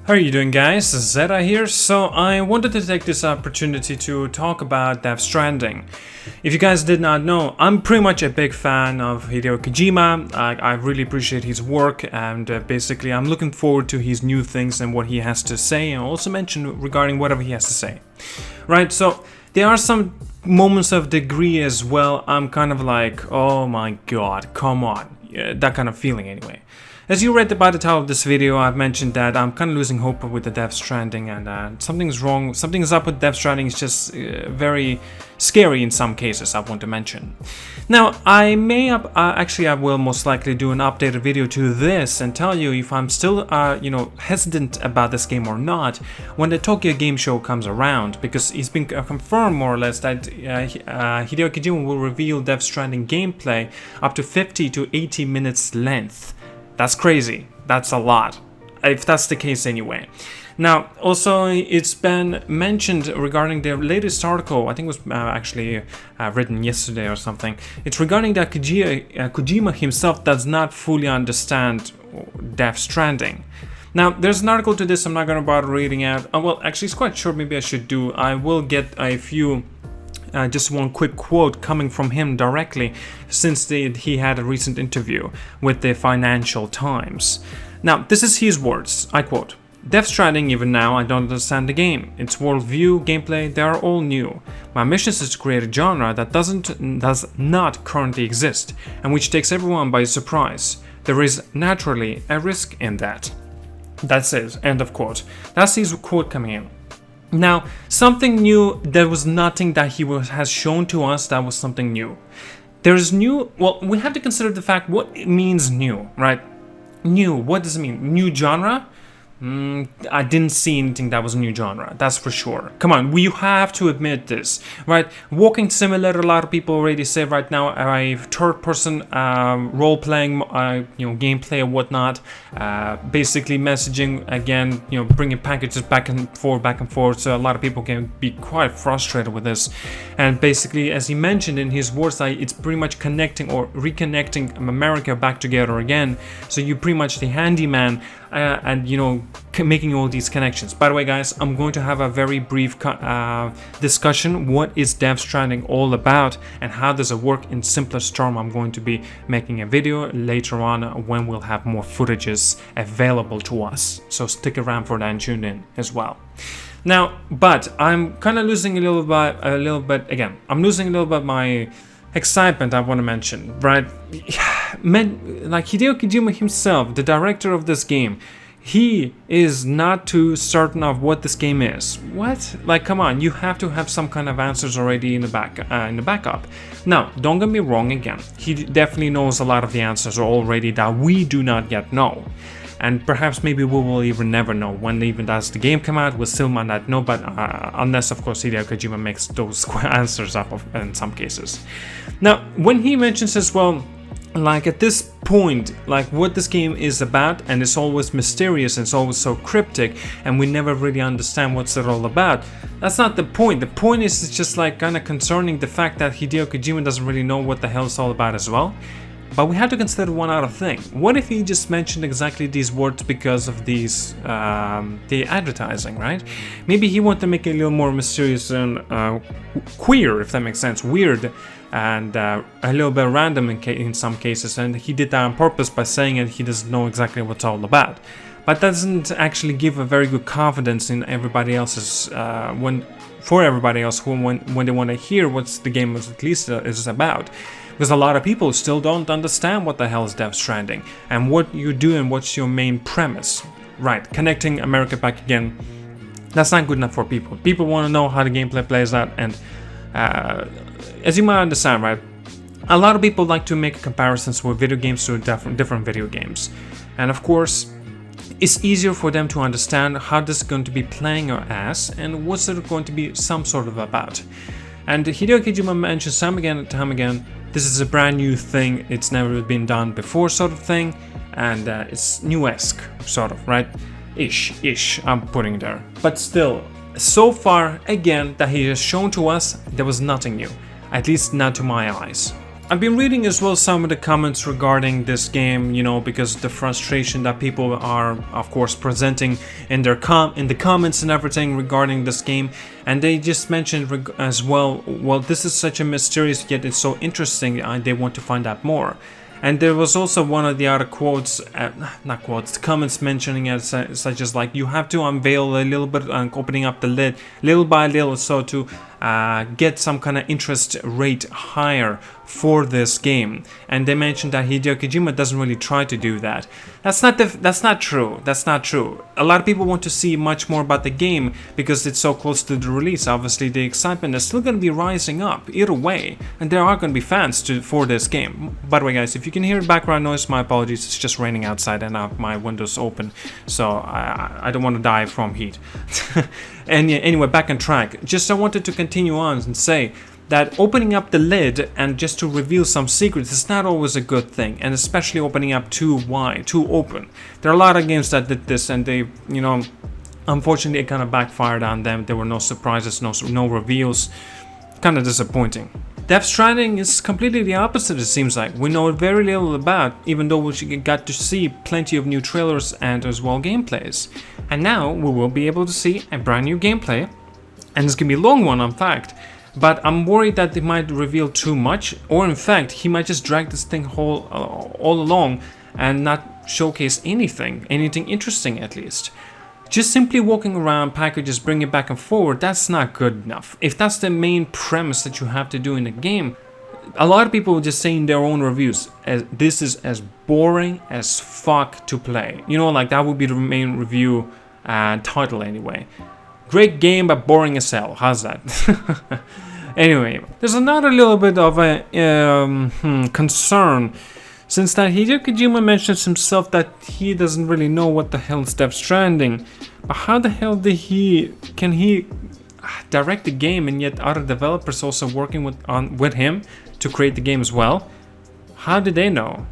How are you doing, guys? ZDEyE here. So I wanted to take this opportunity to talk about Death Stranding. If you guys did not know, I'm pretty much a big fan of Hideo Kojima. I really appreciate his work, and basically I'm looking forward to his new things and what he has to say, and also mention regarding whatever he has to say. Right, so there are some moments of degree as well. I'm kind of like, oh my god, come on. Yeah, that kind of feeling anyway. As you read by the title of this video, I've mentioned that I'm kind of losing hope with the Death Stranding, and something's wrong, something's up with Death Stranding. It's just very scary in some cases, I want to mention. Now, I will most likely do an updated video to this and tell you if I'm still, hesitant about this game or not when the Tokyo Game Show comes around, because it's been confirmed more or less that Hideo Kojima will reveal Death Stranding gameplay up to 50 to 80 minutes length. That's crazy. That's a lot, if that's the case anyway. Now, also, it's been mentioned regarding the latest article, I think it was written yesterday or something. It's regarding that Kojima himself does not fully understand Death Stranding. Now, there's an article to this, I'm not going to bother reading out. Well, actually, it's quite short, maybe I should do. I will get a few... just one quick quote coming from him directly, since he had a recent interview with the Financial Times. Now, this is his words, I quote, "Death Stranding, even now, I don't understand the game. Its worldview, gameplay, they are all new. My mission is to create a genre that does not currently exist, and which takes everyone by surprise. There is naturally a risk in that." That's it, end of quote. That's his quote coming in. Now, something new, there was nothing that he has shown to us that was something new. There's new, well, we have to consider the fact what it means new, right? New, what does it mean? New genre? I didn't see anything that was a new genre, that's for sure. Come on, we have to admit this, right? Walking Simulator, a lot of people already say right now, a third-person role-playing, gameplay and whatnot. Basically messaging again, bringing packages back and forth. So a lot of people can be quite frustrated with this. And basically, as he mentioned in his words, it's pretty much connecting or reconnecting America back together again. So you're pretty much the handyman. And making all these connections. By the way, guys, I'm going to have a very brief discussion. What is Death Stranding all about, and how does it work in simplest term? I'm going to be making a video later on when we'll have more footages available to us. So stick around for that and tune in as well. Now, but I'm kind of losing a little bit again. I'm losing a little bit my excitement, I want to mention, right? Like Hideo Kojima himself, the director of this game, he is not too certain of what this game is. What? Like, come on, you have to have some kind of answers already in the backup. Now, don't get me wrong again. He definitely knows a lot of the answers already that we do not yet know. And perhaps maybe we will even never know. When even does the game come out, we still might not know, but unless of course Hideo Kojima makes those answers up in some cases. Now, when he mentions as well, like at this point, like what this game is about, and it's always mysterious and it's always so cryptic, and we never really understand what's it all about. That's not the point. The point is it's just like kind of concerning the fact that Hideo Kojima doesn't really know what the hell it's all about as well. But we have to consider one other thing. What if he just mentioned exactly these words because of these, the advertising, right? Maybe he wanted to make it a little more mysterious and queer, if that makes sense, weird, and a little bit random in some cases, and he did that on purpose by saying it. He doesn't know exactly what it's all about. But that doesn't actually give a very good confidence in everybody else's, when they want to hear what the game is about. Because a lot of people still don't understand what the hell is Death Stranding and what you do and what's your main premise. Right, connecting America back again, that's not good enough for people. People want to know how the gameplay plays out, and as you might understand, right, a lot of people like to make comparisons with video games to different video games. And of course, it's easier for them to understand how this is going to be playing as and what's it going to be some sort of about. And Hideo Kojima mentions time again, this is a brand new thing, it's never been done before sort of thing, and it's new-esque, sort of, right? Ish, I'm putting there. But still, so far, again, that he has shown to us, there was nothing new. At least not to my eyes. I've been reading as well some of the comments regarding this game, you know, because the frustration that people are, of course, presenting in their in the comments and everything regarding this game, and they just mentioned as well, this is such a mysterious yet it's so interesting, they want to find out more. And there was also one of the other quotes, not quotes, comments mentioning it such as like, you have to unveil a little bit and opening up the lid little by little so to get some kind of interest rate higher for this game. And they mentioned that Hideo Kojima doesn't really try to do that. That's not true. That's not true. A lot of people want to see much more about the game because it's so close to the release. Obviously, the excitement is still going to be rising up either way, and there are going to be fans for this game. By the way, guys, if you can hear background noise, my apologies. It's just raining outside and I have my windows open, so I don't want to die from heat. And anyway, back on track. Just I wanted to continue on and say that opening up the lid and just to reveal some secrets is not always a good thing, and especially opening up too wide, too open. There are a lot of games that did this, and they, you know, unfortunately it kind of backfired on them. There were no surprises, no reveals. Kind of disappointing. Death Stranding is completely the opposite, it seems like. We know very little about, even though we got to see plenty of new trailers and as well gameplays. And now we will be able to see a brand new gameplay, and it's gonna be a long one, in fact. But I'm worried that they might reveal too much, or in fact, he might just drag this thing all along and not showcase anything interesting at least. Just simply walking around packages, bring it back and forward, that's not good enough. If that's the main premise that you have to do in a game, a lot of people will just say in their own reviews, this is as boring as fuck to play. You know, like that would be the main review title anyway. Great game, but boring as hell. How's that? Anyway, there's another little bit of a concern, since that Hideo Kojima mentions himself that he doesn't really know what the hell is Death Stranding. But how the hell can he direct the game, and yet other developers also working with him to create the game as well? How did they know?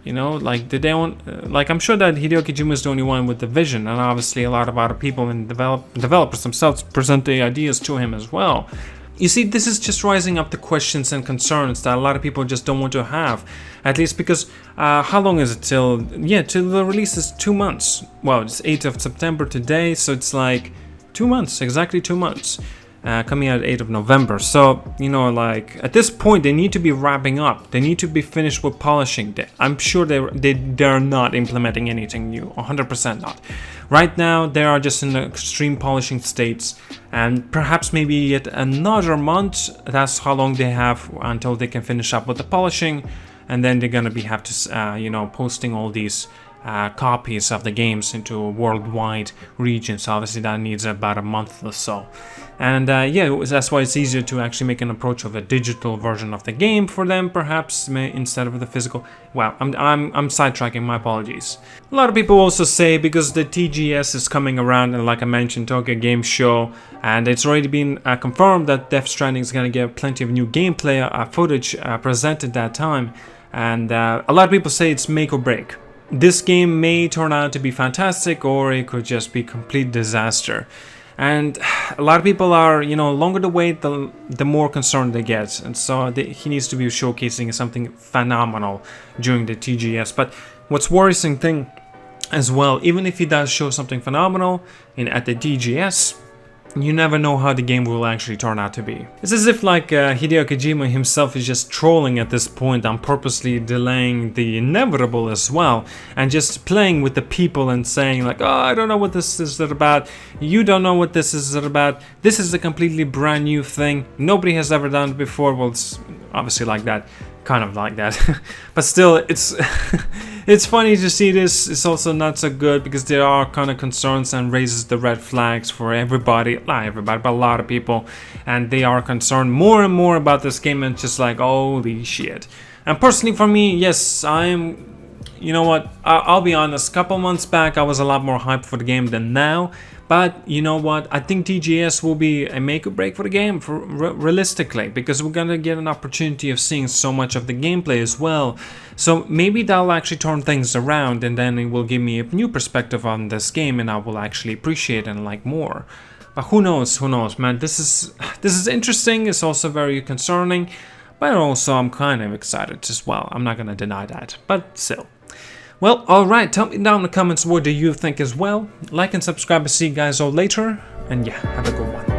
You know, like, did they like, I'm sure that Hideo Kojima is the only one with the vision, and obviously a lot of other people and developers themselves present the ideas to him as well. You see, this is just rising up the questions and concerns that a lot of people just don't want to have. At least because, how long is it till? Yeah, till the release is 2 months. Well, it's 8th of September today, so it's like 2 months, exactly 2 months. Coming out 8th of November. So, you know, like, at this point, they need to be wrapping up. They need to be finished with polishing. I'm sure they're not implementing anything new. 100% not. Right now, they are just in the extreme polishing states. And perhaps maybe yet another month. That's how long they have until they can finish up with the polishing. And then they're going to have to, you know, posting all these copies of the games into worldwide regions. Obviously that needs about a month or so, and yeah, that's why it's easier to actually make an approach of a digital version of the game for them, perhaps, instead of the physical. Wow, I'm sidetracking, my apologies. A lot of people also say, because the TGS is coming around, and like I mentioned, Tokyo Game Show, and it's already been confirmed that Death Stranding is going to get plenty of new gameplay footage presented that time, and a lot of people say it's make or break. This game may turn out to be fantastic, or it could just be complete disaster. And a lot of people are, you know, longer the wait, the more concerned they get. And so he needs to be showcasing something phenomenal during the TGS. But what's worrisome thing as well, even if he does show something phenomenal at the TGS, you never know how the game will actually turn out to be. It's as if like Hideo Kojima himself is just trolling at this point and purposely delaying the inevitable as well, and just playing with the people and saying like, oh, I don't know what this is about, you don't know what this is about, this is a completely brand new thing, nobody has ever done it before. Well, it's obviously like that, kind of like that, but still, it's it's funny to see this. It's also not so good because there are kind of concerns and raises the red flags for everybody, not everybody, but a lot of people, and they are concerned more and more about this game, and just like, holy shit. And personally for me, yes, you know what, I'll be honest, a couple months back I was a lot more hyped for the game than now. But you know what, I think TGS will be a make or break for the game, realistically, because we're gonna get an opportunity of seeing so much of the gameplay as well. So maybe that'll actually turn things around, and then it will give me a new perspective on this game, and I will actually appreciate and like more. But who knows, man, this is interesting, it's also very concerning. but also I'm kind of excited as well. I'm not gonna deny that, but still. Well, alright, tell me down in the comments what do you think as well. Like and subscribe, and see you guys all later, and yeah, have a good one.